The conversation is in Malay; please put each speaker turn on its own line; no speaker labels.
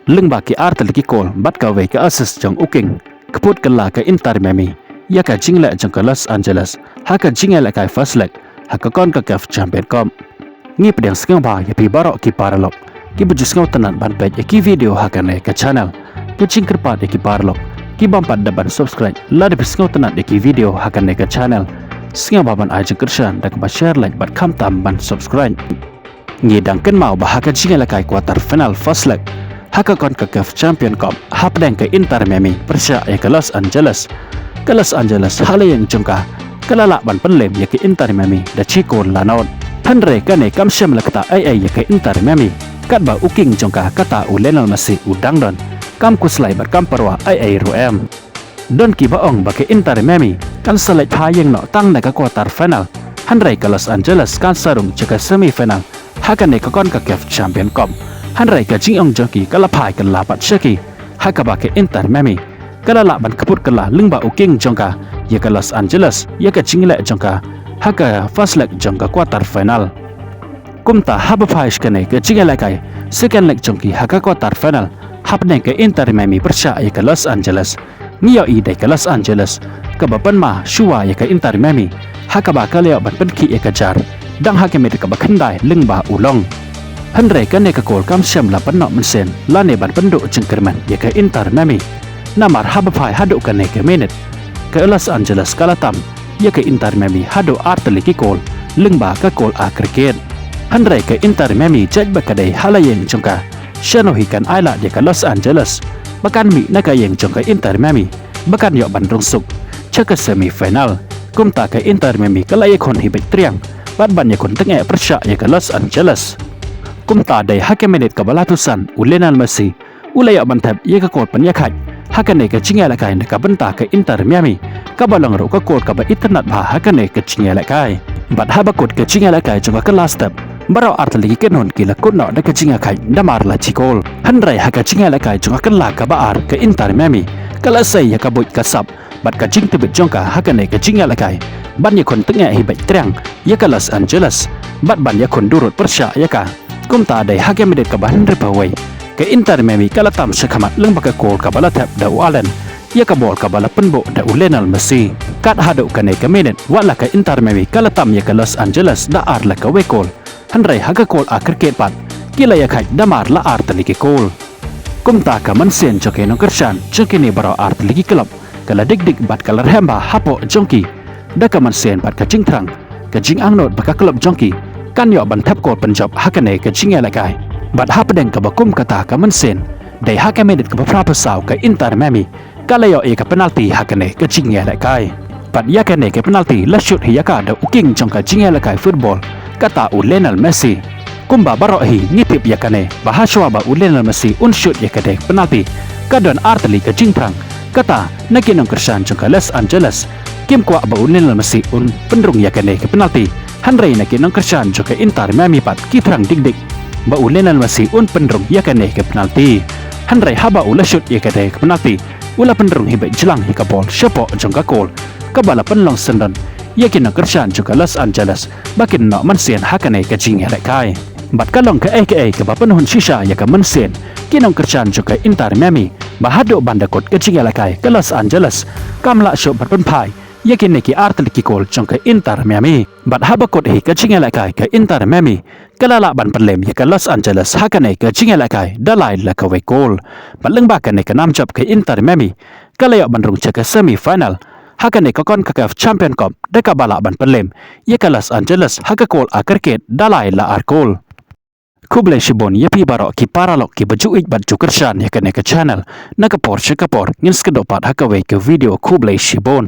lưng baki artel ki kol bat ka we ka assist jong uking kaput kala ka Inter Miami Iaka Jing le jong ka Los Angeles haka Jing le kai first leg haka kon ka CAF Champion Cup ngi pedang skeng ba ya pi barok ki paralok ki bujus ngau tenan ban page ki video haka ne ka channel ki Jing kerpa de ki paralok ki bampat daban subscribe la de skeng tenan de ki video haka ne ka channel skeng ba ban aja kershan dak ba share like bat kham tam ban subscribe ngi dang ken mau ba haka Jing le kai quarter final first leg haka kon ka CAF Champion Cup hap deng ke Inter Miami persya ya ke Los Angeles hala yang jongka kalala ban penlem ya ke Inter Miami da chikon lanon hanre kane kam syam la kata ai ya ke Inter Miami kat ba uking jongka kata ulenal masih udang don kam kuslai bar kam parwa ai ruem don ki baong ba ke Inter Miami kan selai phayeng no tang na ka quarter final hanre ke Los Angeles kan sarung jaka semi final haka ne ka kon ka CAF Champion Cup hanrai ka Jing ong joki kala phai kan la pat shaki haka ba ke Inter Miami kala la ban kaput kala lingba uking jongka ya ke Los Angeles ya ke Jing le jongka haka first leg jongka quarter final kumta haba phai shkane ke Jing le kai second leg jongki haka quarter final hapne ke Inter Miami persya ya ke Los Angeles ngiyo i de ke Los Angeles ka ba pan ma shuwa ya ke Inter Miami haka ba ka leo ban pen ki ya ke jar dang haka me ka ba khandai lingba ulong hanre ka ne ka kol kam syam la pan no mensen la ne ban pendu jengkerman ya ke Inter Miami namar haba phai hadu ka ne ke minute ke Los Angeles kala tam ya ke Inter Miami hadu arteli ki kol lingba ka kol a cricket hanre ke Inter Miami jaj ba kadai halayeng jongka shano hikan aila ya ke Los Angeles bakan mi na ka yeng jongka Inter Miami bakan yo ban rungsuk chaka semi final kumta ke Inter Miami kala ye kon hibek triang bat ban ya kon tenge persya ya ke Los Angeles kumta dai hake menit ka balatusan ulenal Messi ulaya bantap ye ka kol penyakai haka ne ka Jing le kai ne ka benta ke Inter Miami ka balong ro ka kol ka ba internet ba haka ne ka Jing le kai bat haba kot ke Jing le kai jong ka last step barau arteli ki kenon ki la kunno da ka Jing kai damar la chikol hanrai haka Jing le kai jong ka la ka ba ar ke Inter Miami kala sai ya ka boy ka sap bat ka Jing tebet jong ka haka ne ka Jing le kai ban ye kon tenge hi bai trang ya ka Los Angeles bat ban ya kon durut persya ya ka kumta dai hake medet ka ban repawai ke Inter Miami kala tam sekhamat leng baka kol ka bala tap da ualen ya ka bol ka bala penbo da ulenal Messi kat hadu ka ne ka minute wala ka Inter Miami kala tam ya ka Los Angeles da ar la ka we kol hanrai haga kol a cricket pat kila ya khai da mar la ar tali ki kol kumta ka mansen joke no kershan joke ne baro ar tali ki club kala dik bat kala hemba hapo jongki da ka mansen pat ka Jing thrang ka Jing Angnud baka club jongki kan yo ban thap kol penjob hakane ka Jing le kai bat hapdeng ka bakum kata ka mansen dai haka medit ka pra pasau ka Inter Miami kala yo e ka penalty hakane ka Jing le kai bat ya ka ne ka penalty la shoot hi ka da uking jong ka Jing le kai football kata ulenal Messi kumba baro hi ngipip ya ka ne bahaswa ba ulenal Messi un shoot ya ka de penalty ka don arteli ka Jing prang kata nakinong kersan jong ka Los Angeles kim kwa ba ulenal Messi un pendrung ya ka ne ka penalty hanrai na kinong kersan jong ka Inter Miami pat kitrang dik ba ulenal Messi un pendrung ya ka ne ka penalty hanrai haba ula shoot ya ka de ka penalty ula pendrung hibai jelang hi ka bol syapo jong ka kol ka bala penlong sendan ya kinong kersan jong ka Los Angeles bakin no mansen hakane ka Jing le kai bat kalong ka ka ba penhun shisha ya ka mansen kinong kersan jong ka Inter Miami ba hado bandakot ka Jing le kai ka Los Angeles kamla show bat penpai yakin neki artel ki kol jong ka Inter Miami bat haba kot hi ka Jing le kai ka Inter Miami kalala ban penlem ya ka Los Angeles hakane ka Jing le kai dalai la ka we kol baleng ba ka ne ka nam job ka Inter Miami kalaya ban rung ka semi final hakane ka kon ka CAF Champion Cup da ka bala ban penlem ya ka Los Angeles haka kol a cricket dalai la ar kol kublai shibon ya pi barok ki paralok ki baju bat jukershan ya ka ne ka channel na ka por ngin skedopat haka we ka video kublai shibon